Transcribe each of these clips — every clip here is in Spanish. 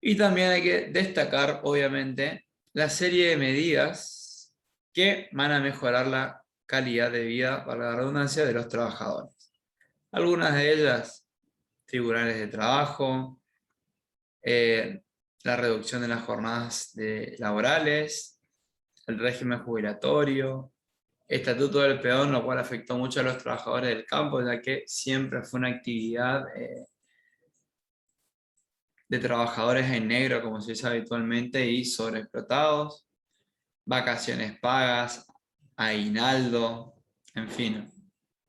Y también hay que destacar, obviamente, la serie de medidas que van a mejorar la calidad de vida, para la redundancia, de los trabajadores. Algunas de ellas, tribunales de trabajo, eh, la reducción de las jornadas laborales, el régimen jubilatorio, estatuto del peón, lo cual afectó mucho a los trabajadores del campo, ya que siempre fue una actividad de trabajadores en negro, como se dice habitualmente, y sobreexplotados, vacaciones pagas, aguinaldo, en fin,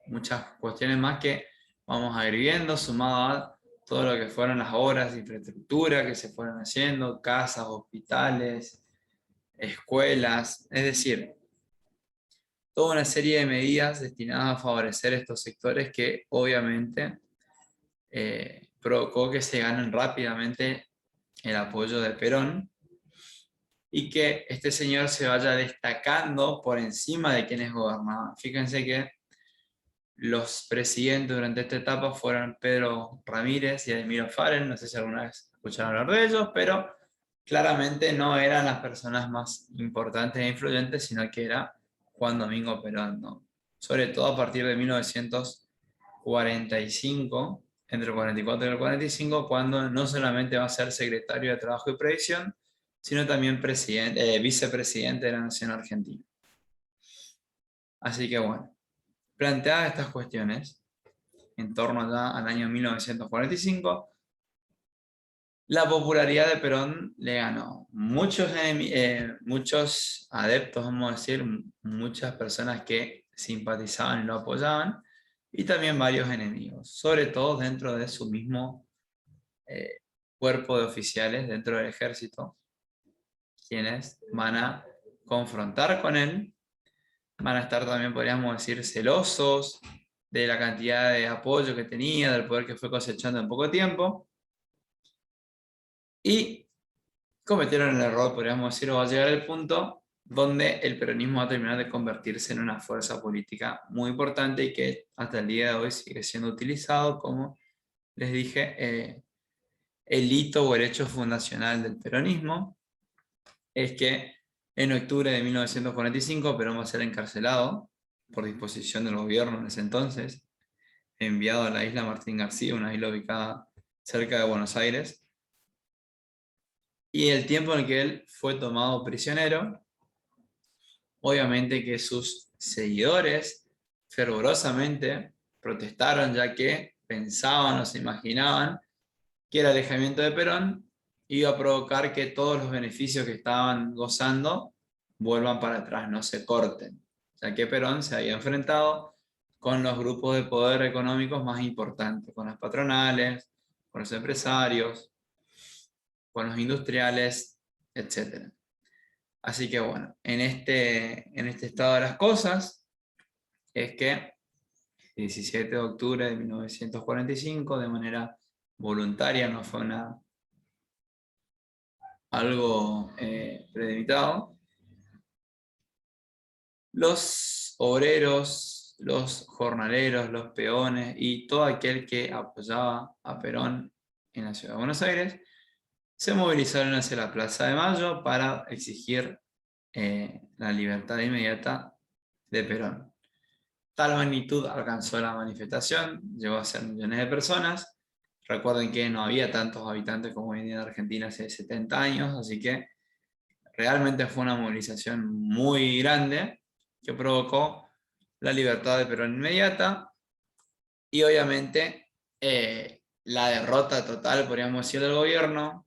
muchas cuestiones más que vamos a ir viendo, sumado a todo lo que fueron las obras de infraestructura que se fueron haciendo, casas, hospitales, escuelas, es decir, toda una serie de medidas destinadas a favorecer estos sectores que obviamente provocó que se ganen rápidamente el apoyo de Perón y que este señor se vaya destacando por encima de quienes gobernaban. Fíjense que los presidentes durante esta etapa fueron Pedro Ramírez y Ademiro Farel, no sé si alguna vez escucharon hablar de ellos, pero claramente no eran las personas más importantes e influyentes, sino que era Juan Domingo Perón, ¿no? Sobre todo a partir de 1945, entre el 44 y el 45, cuando no solamente va a ser secretario de Trabajo y Previsión, sino también vicepresidente de la Nación Argentina. Así que bueno, planteadas estas cuestiones, en torno ya al año 1945, la popularidad de Perón le ganó. Muchos adeptos, vamos a decir, muchas personas que simpatizaban y lo apoyaban, y también varios enemigos, sobre todo dentro de su mismo eh, cuerpo de oficiales dentro del ejército, quienes van a confrontar con él, van a estar también, podríamos decir, celosos de la cantidad de apoyo que tenía, del poder que fue cosechando en poco tiempo, y cometieron el error, podríamos decir, o va a llegar el punto donde el peronismo va a terminar de convertirse en una fuerza política muy importante y que hasta el día de hoy sigue siendo utilizado como, les dije, el hito o el hecho fundacional del peronismo. Es que en octubre de 1945 Perón va a ser encarcelado por disposición del gobierno en ese entonces, enviado a la isla Martín García, una isla ubicada cerca de Buenos Aires, y el tiempo en el que él fue tomado prisionero, obviamente que sus seguidores fervorosamente protestaron, ya que pensaban o se imaginaban que el alejamiento de Perón iba a provocar que todos los beneficios que estaban gozando vuelvan para atrás, no se corten, ya que Perón se había enfrentado con los grupos de poder económicos más importantes, con las patronales, con los empresarios, con los industriales, etc. Así que bueno, en este estado de las cosas es que el 17 de octubre de 1945, de manera voluntaria, no fue algo premeditado, los obreros, los jornaleros, los peones y todo aquel que apoyaba a Perón en la ciudad de Buenos Aires se movilizaron hacia la Plaza de Mayo para exigir la libertad inmediata de Perón. Tal magnitud alcanzó la manifestación, llegó a ser millones de personas. Recuerden que no había tantos habitantes como hoy en día en Argentina hace 70 años, así que realmente fue una movilización muy grande que provocó la libertad de Perón inmediata y obviamente la derrota total, podríamos decir, del gobierno,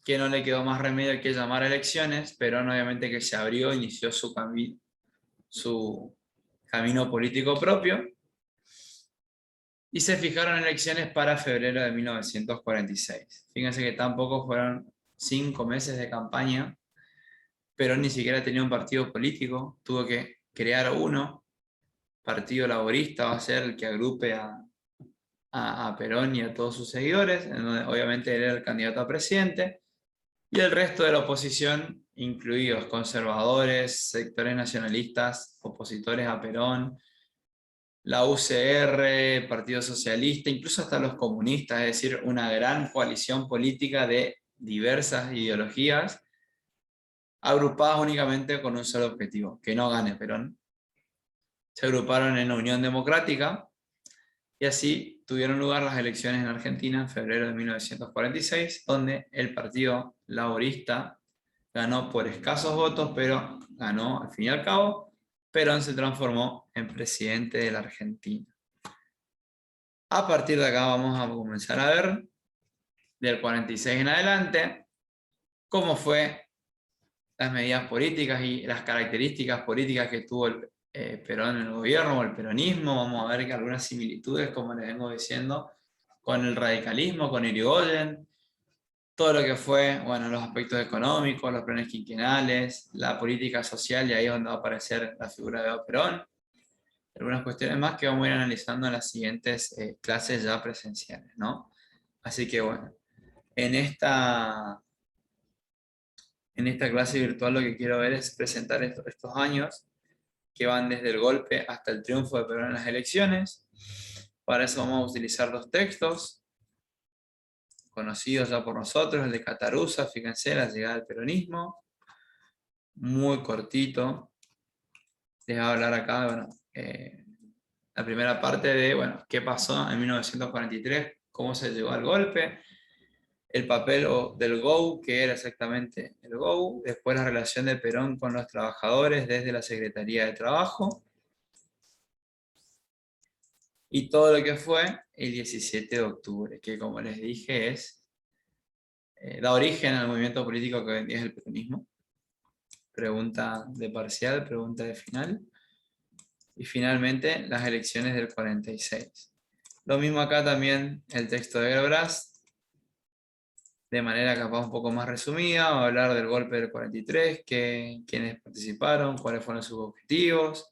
que no le quedó más remedio que llamar a elecciones. Perón obviamente que se abrió, inició su camino político propio y se fijaron elecciones para febrero de 1946. Fíjense que tampoco fueron 5 meses de campaña. Perón ni siquiera tenía un partido político, tuvo que crear uno. Partido Laborista va a ser el que agrupe a Perón y a todos sus seguidores, en donde obviamente él era el candidato a presidente, y el resto de la oposición, incluidos conservadores, sectores nacionalistas, opositores a Perón, la UCR, Partido Socialista, incluso hasta los comunistas, es decir, una gran coalición política de diversas ideologías, agrupadas únicamente con un solo objetivo, que no gane Perón. Se agruparon en la Unión Democrática, y así tuvieron lugar las elecciones en Argentina en febrero de 1946, donde el Partido Laborista ganó por escasos votos, pero ganó al fin y al cabo. Perón se transformó en presidente de la Argentina. A partir de acá vamos a comenzar a ver, del 46 en adelante, cómo fue las medidas políticas y las características políticas que tuvo Perón en el gobierno, o el peronismo. Vamos a ver que algunas similitudes, como les vengo diciendo, con el radicalismo, con Irigoyen, todo lo que fue, bueno, los aspectos económicos, los planes quinquenales, la política social, y ahí es donde va a aparecer la figura de Evo Perón. Algunas cuestiones más que vamos a ir analizando en las siguientes clases ya presenciales, ¿no? Así que bueno, en esta clase virtual lo que quiero ver es presentar estos años que van desde el golpe hasta el triunfo de Perón en las elecciones. Para eso vamos a utilizar dos textos conocidos ya por nosotros, el de Cataruza, fíjense, la llegada del peronismo, muy cortito. Les voy a hablar acá, bueno, la primera parte de, bueno, qué pasó en 1943, cómo se llegó al golpe, el papel del GOU, que era exactamente el GOU, después la relación de Perón con los trabajadores desde la Secretaría de Trabajo, y todo lo que fue el 17 de octubre, que como les dije da origen al movimiento político que hoy en día es el peronismo. Pregunta de parcial, pregunta de final. Y finalmente las elecciones del 46. Lo mismo acá también el texto de Grabrás, de manera capaz un poco más resumida. Va a hablar del golpe del 43, quiénes participaron, cuáles fueron sus objetivos.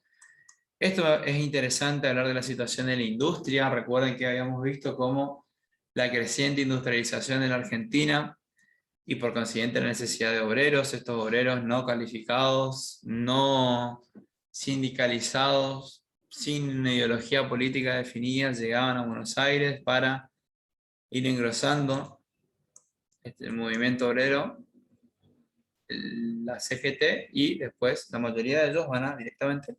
Esto es interesante, hablar de la situación de la industria. Recuerden que habíamos visto cómo la creciente industrialización en la Argentina, y por consiguiente la necesidad de obreros, estos obreros no calificados, no sindicalizados, sin una ideología política definida, llegaban a Buenos Aires para ir engrosando el movimiento obrero, la CGT, y después la mayoría de ellos van a directamente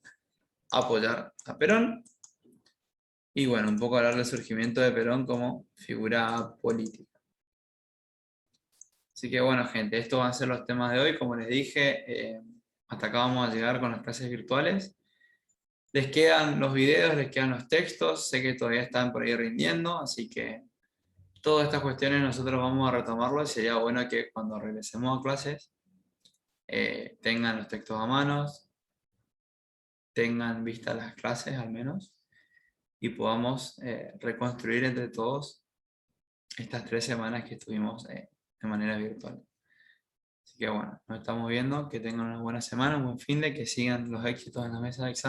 apoyar a Perón. Y bueno, un poco hablar del surgimiento de Perón como figura política. Así que bueno, gente, estos van a ser los temas de hoy. Como les dije, hasta acá vamos a llegar con las clases virtuales. Les quedan los videos, les quedan los textos. Sé que todavía están por ahí rindiendo, así que todas estas cuestiones nosotros vamos a retomarlo, y sería bueno que cuando regresemos a clases tengan los textos a manos, tengan vistas las clases al menos, y podamos reconstruir entre todos estas 3 semanas que estuvimos de manera virtual. Así que bueno, nos estamos viendo, que tengan una buena semana, un buen fin de, que sigan los éxitos en la mesa de examen.